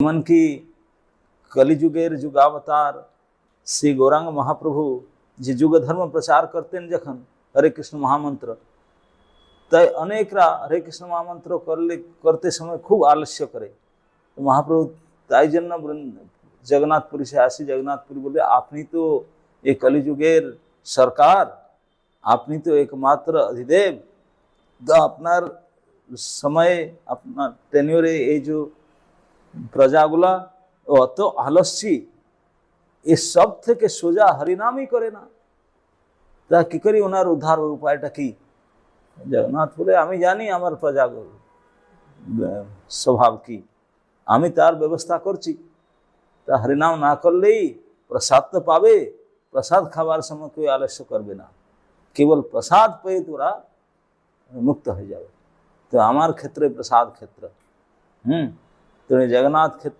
এমনকি কলিযুগের যুগাবতার শ্রী গৌরাঙ্গ মহাপ্রভু যে যুগ ধর্ম প্রচার করতেন যখন হরে কৃষ্ণ মহামন্ত্র, তাই অনেকরা হরে কৃষ্ণ মহামন্ত্র করতে সময় খুব আলস্য করে। তো মহাপ্রভু তাই জন্য জগন্নাথপুরী সে আসি, জগন্নাথপুরী বলে আপনি তো এই কলিযুগের সরকার, আপনি তো একমাত্র অধিদেব, তো আপনার সময়ে আপনার টেনিওরে এই যে প্রজাগুলা অত আলস্যি, এ সব থেকে সোজা হরিনামই করে না, তা কি করি ওনার উদ্ধার উপায়টা কি? জগন্নাথ বলে আমি জানি আমার প্রজা স্বভাব কি, আমি তার ব্যবস্থা করছি। তা হরিনাম না করলেই প্রসাদ তো পাবে, প্রসাদ খাবার সময় কেউ আলস্য করবে না, কেবল প্রসাদ পেয়ে তোরা মুক্ত হয়ে যাবে। তো আমার ক্ষেত্রে প্রসাদ ক্ষেত্র, তো জগন্নাথ ক্ষেত্র